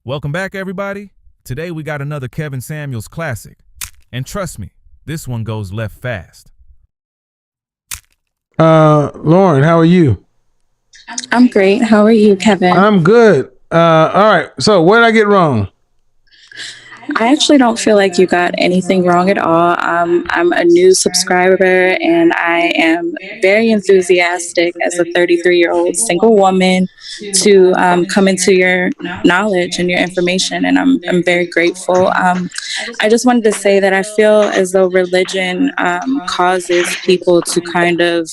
Welcome back, everybody. Today we got another Kevin Samuels classic. And trust me, this one goes left fast. Lauren, how are you? I'm great. How are you, Kevin? I'm good. All right. So what did I get wrong? I actually don't feel like you got anything wrong at all. I'm a new subscriber and I am very enthusiastic as a 33-year-old single woman to come into your knowledge and your information. And I'm very grateful. I just wanted to say that I feel as though religion causes people to kind of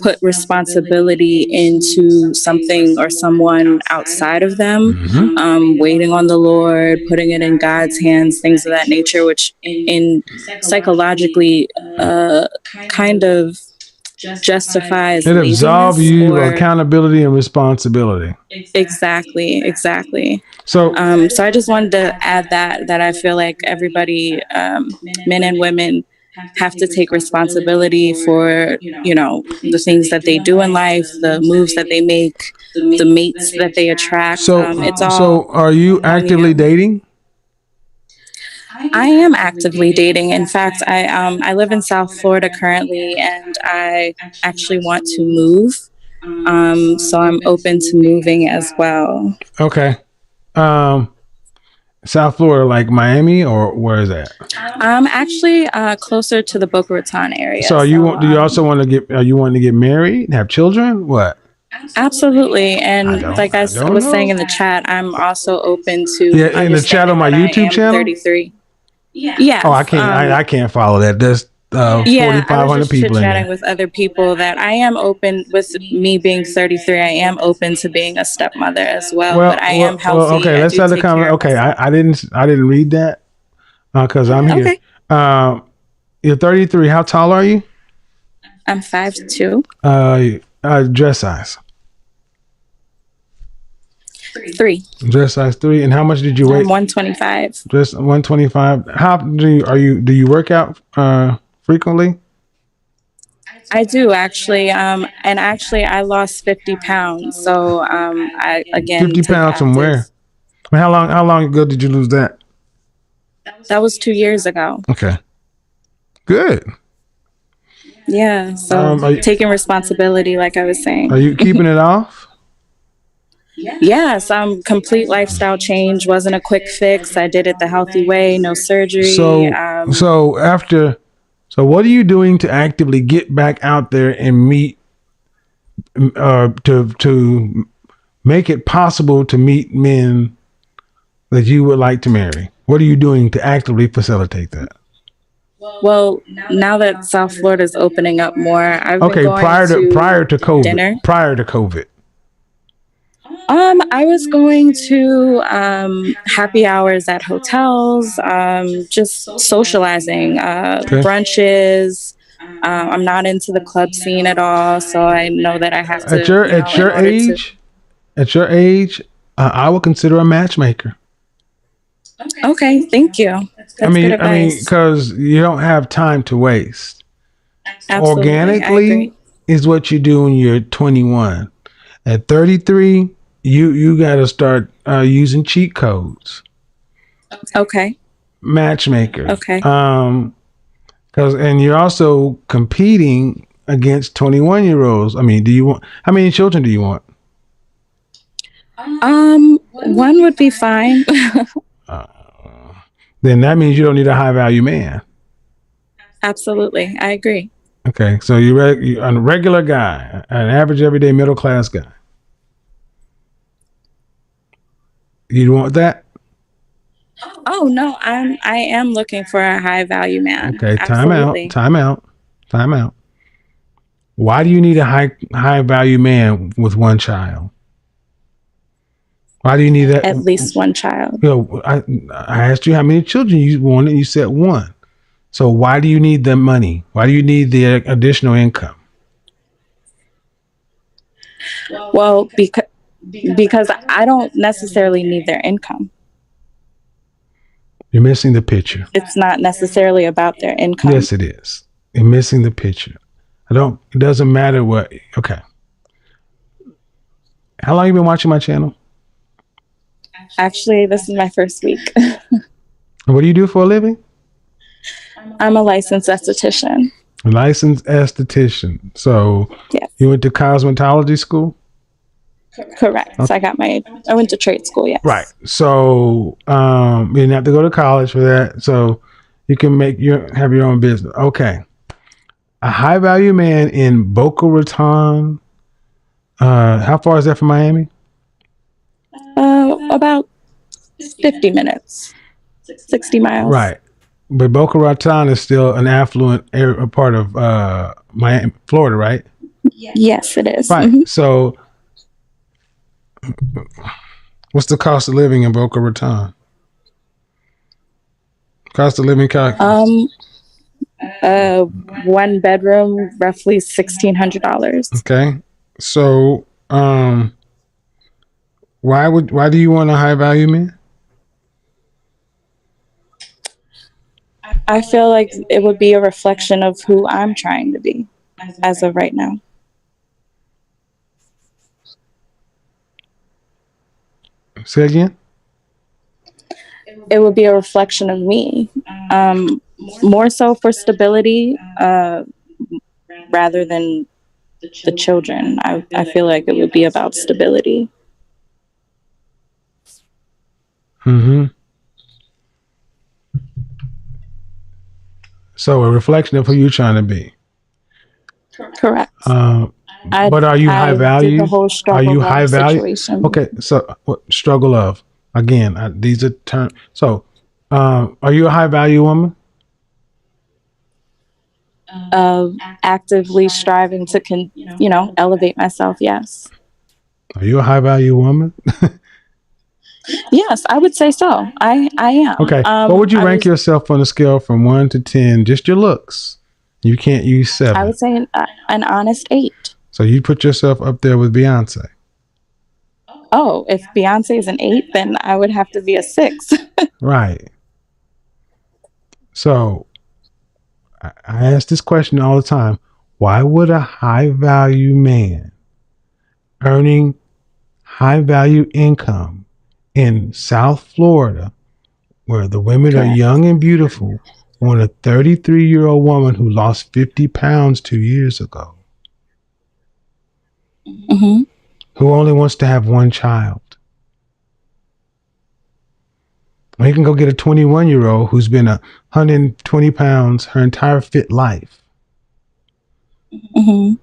put responsibility into something or someone outside of them, waiting on the Lord, putting it in God's hands, things of that nature, which in psychologically kind of justifies It absolves laziness you or accountability and responsibility. Exactly. So So I just wanted to add that I feel like everybody, men and women, have to take responsibility for the things that they do in life, the moves that they make, the mates that they attract. It's all. So are you actively dating? I am actively dating. In fact, I live in South Florida currently, and I actually want to move. So I'm open to moving as well. Okay. South Florida, like Miami, or where is that? Actually closer to the Boca Raton area. So do you also want to get? Are you wanting to get married, have children? What? Absolutely. And like I was saying in the chat, I'm also open to in the chat on my YouTube channel. 33. Yeah. Oh, I can't follow that. There's 4,500 people in chatting there. with other people that I am open with. Me being 33, I am open to being a stepmother as well. But I am healthy. Okay, let's have the comment. Okay, I didn't read that because I'm here. Okay. You're 33. How tall are you? I'm 5'2". Dress size. 3. Dress size 3. And how much did you weigh? I'm 125. Dress 125. How do you work out frequently? I do actually, and actually I lost 50 pounds. So I again 50 pounds from where? How long ago did you lose that? That was 2 years ago. Okay, good. Yeah, so taking responsibility, like I was saying. Are you keeping it off? Yes, complete lifestyle change. Wasn't a quick fix. I did it the healthy way, no surgery. So what are you doing to actively get back out there and meet, to make it possible to meet men that you would like to marry? What are you doing to actively facilitate that? Well, now that South Florida is opening up more, I've been going prior to COVID. Dinner. Prior to COVID. I was going to happy hours at hotels, just socializing, brunches. I'm not into the club scene at all, so I know that I have to. At your age, I would consider a matchmaker. Okay, thank you. That's good advice. Because you don't have time to waste. Absolutely, organically is what you do when you're 21. At 33. You got to start using cheat codes. Okay. Matchmaker. Okay. And you're also competing against 21-year-olds. I mean, how many children do you want? One would be fine. Then that means you don't need a high value man. Absolutely, I agree. Okay, so you're a regular guy, an average everyday middle class guy. You want that? Oh no, I am looking for a high value man. Okay, time out. Why do you need a high value man with one child? Why do you need that? At least one child. I asked you how many children you wanted, and you said one. So why do you need the money? Why do you need the additional income? Well, because I don't necessarily need their income. You're missing the picture. It's not necessarily about their income. Yes, it is. You're missing the picture. It doesn't matter what. Okay. How long have you been watching my channel? Actually, this is my first week. What do you do for a living? I'm a licensed esthetician. A licensed esthetician. So Yes, you went to cosmetology school? correct. I went to trade school, yes. Right. So you didn't have to go to college for that. So you can have your own business. Okay. A high value man in Boca Raton. How far is that from Miami? About 50 minutes, 60 miles. Right. But Boca Raton is still an affluent area, a part of Miami, Florida, right? Yes, it is. Right. Mhm. So what's the cost of living in Boca Raton? Cost of living calculus. One bedroom, roughly $1,600. Okay. So why do you want a high value man? I feel like it would be a reflection of who I'm trying to be as of right now. Say again? It would be a reflection of me, more so for stability, rather than the children. I feel like it would be about stability. Mm-hmm. So a reflection of who you're trying to be. Correct. But are you high did value? the whole Are struggle you love high value? situation. Okay. So what struggle of? Again, these are terms. So are you a high value woman? Actively striving to elevate myself. Yes. Are you a high value woman? Yes, I would say so. I am. Okay. What would you rank yourself on a scale from 1 to 10? Just your looks. You can't use 7. I would say an honest 8. So you put yourself up there with Beyonce. Oh, if Beyonce is an 8, then I would have to be a 6. Right. So I ask this question all the time. Why would a high value man earning high value income in South Florida, where the women are young and beautiful, want a 33-year-old woman who lost 50 pounds 2 years ago, Mm-hmm. who only wants to have one child? Or you can go get a 21-year-old who's been 120 pounds her entire fit life. Mm-hmm.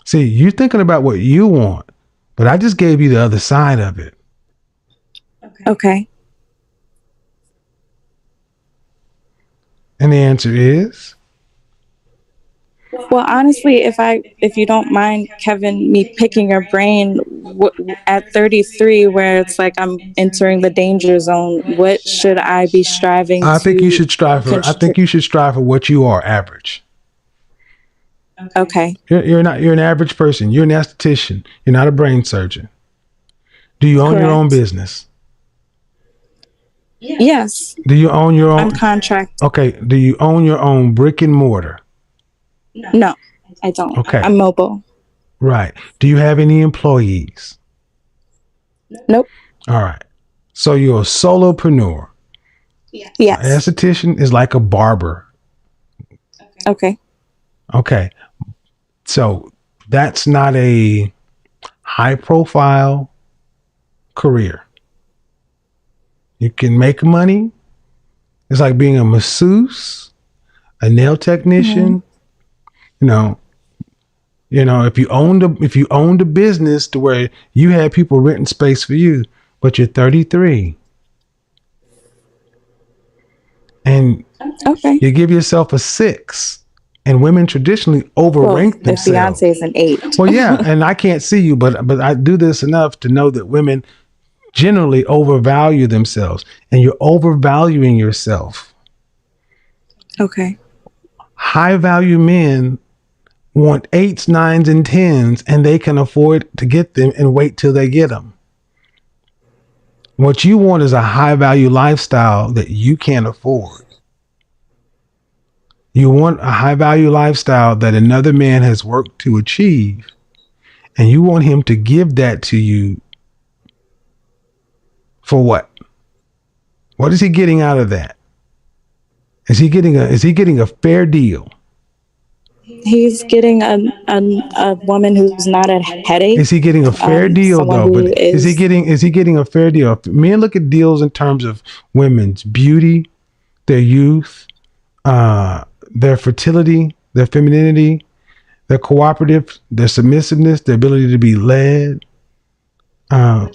See, you're thinking about what you want, but I just gave you the other side of it. Okay. And the answer is? Well, honestly, if you don't mind, Kevin, me picking your brain at 33, where it's like I'm entering the danger zone, what should I be striving to? I think you should strive for what you are, average. Okay. You're an average person. You're an esthetician. You're not a brain surgeon. Do you own your own business? Yes. Do you own your own? I'm contract. Okay. Do you own your own brick and mortar? No, I don't. Okay. I'm mobile. Right. Do you have any employees? Nope. All right. So you're a solopreneur. Yes. An esthetician is like a barber. Okay. Okay. So that's not a high profile career. You can make money. It's like being a masseuse, a nail technician. Mm-hmm. If you owned a business to where you had people renting space for you, but you're 33 and you give yourself a 6, and women traditionally overrank themselves. If Beyonce is an 8. Well, yeah, and I can't see you, but I do this enough to know that women generally overvalue themselves, and you're overvaluing yourself. Okay. High value men want 8s, 9s, and 10s, and they can afford to get them and wait till they get them. What you want is a high value lifestyle that you can't afford. You want a high value lifestyle that another man has worked to achieve, and you want him to give that to you for what? What is he getting out of that? Is he getting a fair deal? He's getting a woman who's not a headache. Is he getting a fair deal someone though? who But is he getting a fair deal? If men look at deals in terms of women's beauty, their youth, their fertility, their femininity, their cooperative, their submissiveness, their ability to be led.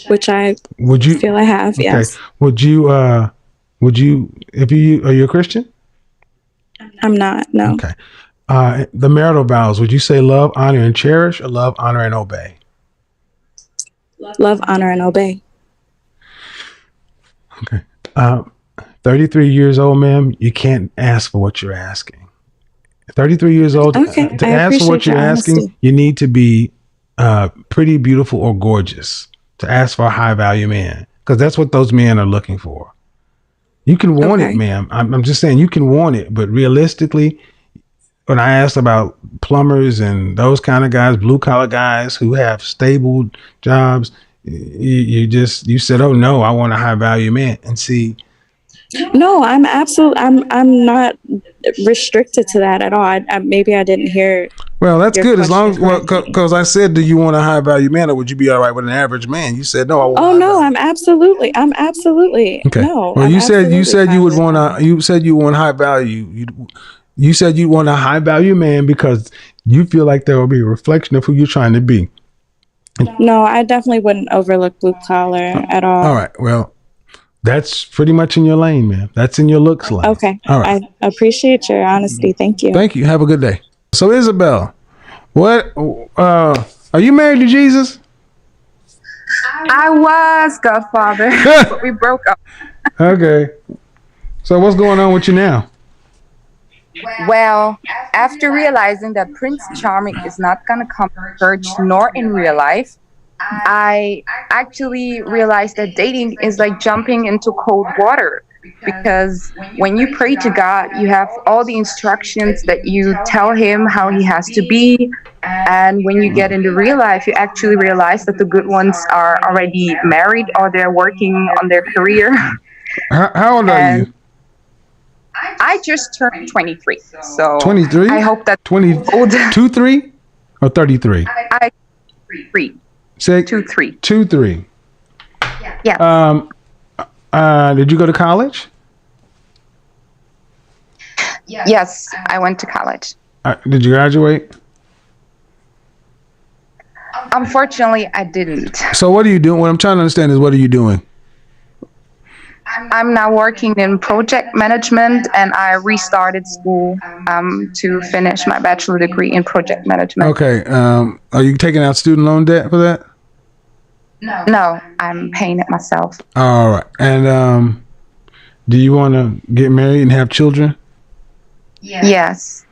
Which I Would you feel I have, okay. yes. Would you if you are you a Christian? I'm not, no. Okay. The marital vows, would you say love, honor, and cherish, or love, honor, and obey? Love, honor, and obey. Okay. 33 years old, ma'am, you can't ask for what you're asking. 33 years old, Okay, to I ask for what appreciate you're your asking, honesty. you need to be pretty, beautiful, or gorgeous to ask for a high value man, because that's what those men are looking for. You can want Okay. it, ma'am. I'm just saying you can want it, but realistically, when I asked about plumbers and those kind of guys, blue collar guys who have stable jobs, you said, "Oh no, I want a high value man." And see, No, I'm not restricted to that at all. Maybe I didn't hear. well, that's Your good as long as question correctly. because I said, "Do you want a high value man, or would you be all right with an average man?" You said, "No, I want." Oh high no, value." I'm absolutely Okay. no. Well, I'm you said absolutely you would fine with want that. you said you want high value. You said you want a high value man because you feel like there will be a reflection of who you're trying to be. No, I definitely wouldn't overlook blue collar at all. All right. Well, that's pretty much in your lane, man. That's in your looks lane. Okay. All right. I appreciate your honesty. Thank you. Thank you. Have a good day. So, Isabel, what are you married to Jesus? I was Godfather, but we broke up. Okay. So, what's going on with you now? Well, after realizing that Prince Charming is not gonna come to church nor in real life, I actually realized that dating is like jumping into cold water, because when you pray to God, you have all the instructions that you tell him how he has to be. And when you get into real life, you actually realize that the good ones are already married or they're working on their career. How old are And you? I just turned 23. So 23? I hope that 22, 3 or 33? I 3, Say 2, 3. 2, 3. Yeah. Did you go to college? Yes, I went to college. Did you graduate? Unfortunately, I didn't. So what are you doing? What I'm trying to understand is, what are you doing? I'm now working in project management, and I restarted school to finish my bachelor degree in project management. Okay. Are you taking out student loan debt for that? No, I'm paying it myself. All right. And do you want to get married and have children? Yes.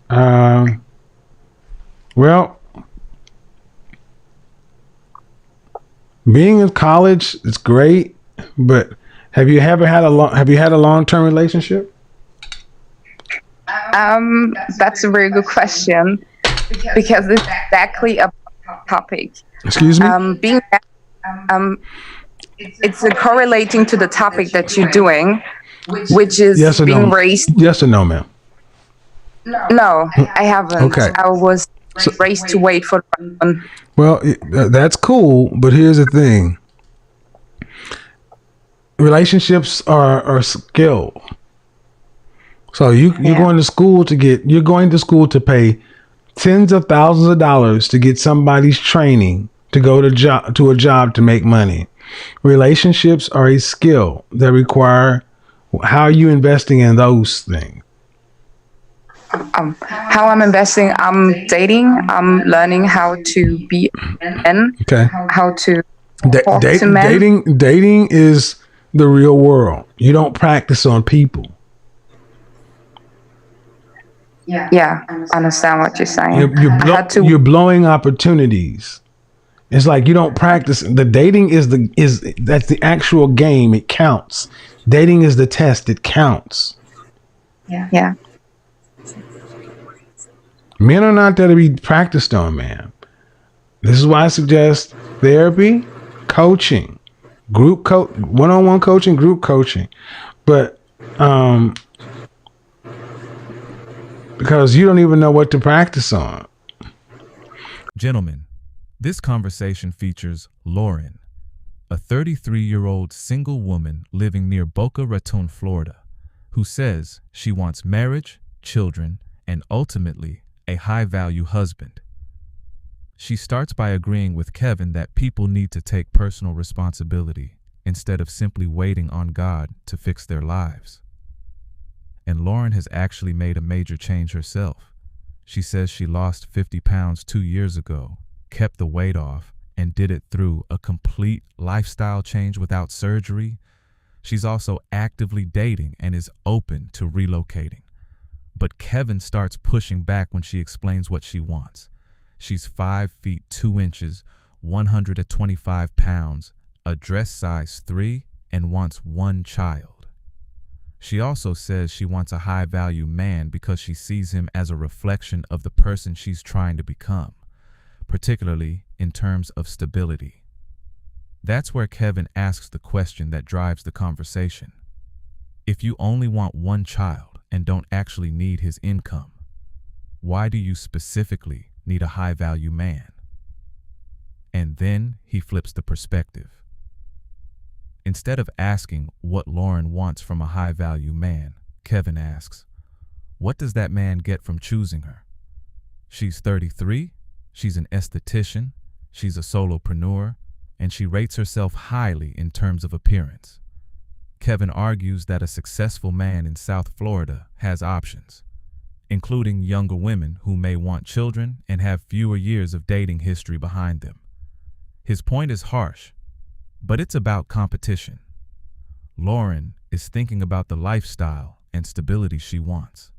Well, being in college is great, but have you ever had a long-term relationship? That's a very good question, because it's exactly a topic. Excuse me? It's correlating to the topic that you're doing, which is Yes or being no? raised. Yes or no, ma'am? No, I haven't. Okay. I was raised to wait for one. Well, that's cool, but here's the thing. Relationships are a skill. So you're going to school to pay tens of thousands of dollars to get somebody's training to go to a job to make money. Relationships are a skill that require, how are you investing in those things? How I'm investing, I'm dating, I'm learning how to be a man, Okay. how to talk to men. Dating is the real world. You don't practice on people. Yeah, I understand what you're saying. You're blowing opportunities. It's like you don't practice. The dating that's the actual game. It counts. Dating is the test. It counts. Yeah. Men are not there to be practiced on, man. This is why I suggest therapy, coaching, one-on-one coaching, group coaching. But because you don't even know what to practice on. Gentlemen, this conversation features Lauren, a 33-year-old single woman living near Boca Raton, Florida, who says she wants marriage, children, and ultimately a high-value husband. She starts by agreeing with Kevin that people need to take personal responsibility instead of simply waiting on God to fix their lives. And Lauren has actually made a major change herself. She says she lost 50 pounds 2 years ago, kept the weight off, and did it through a complete lifestyle change without surgery. She's also actively dating and is open to relocating. But Kevin starts pushing back when she explains what she wants. She's 5 feet 2 inches, 125 pounds, a dress size 3, and wants 1 child. She also says she wants a high-value man because she sees him as a reflection of the person she's trying to become, particularly in terms of stability. That's where Kevin asks the question that drives the conversation. If you only want 1 child and don't actually need his income, why do you specifically need a high-value man? And then he flips the perspective. Instead of asking what Lauren wants from a high-value man, Kevin asks, what does that man get from choosing her? She's 33, she's an esthetician, she's a solopreneur, and she rates herself highly in terms of appearance. Kevin argues that a successful man in South Florida has options, including younger women who may want children and have fewer years of dating history behind them. His point is harsh, but it's about competition. Lauren is thinking about the lifestyle and stability she wants.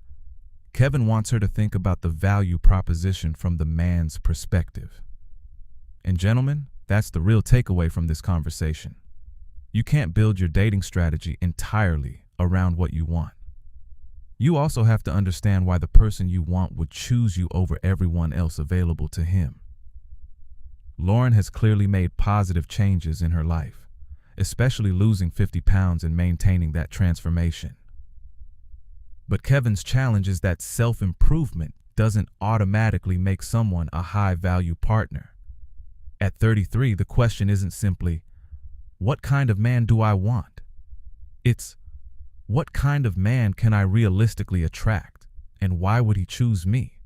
Kevin wants her to think about the value proposition from the man's perspective. And gentlemen, that's the real takeaway from this conversation. You can't build your dating strategy entirely around what you want. You also have to understand why the person you want would choose you over everyone else available to him. Lauren has clearly made positive changes in her life, especially losing 50 pounds and maintaining that transformation. But Kevin's challenge is that self-improvement doesn't automatically make someone a high-value partner. At 33, the question isn't simply, what kind of man do I want? It's, what kind of man can I realistically attract, and why would he choose me?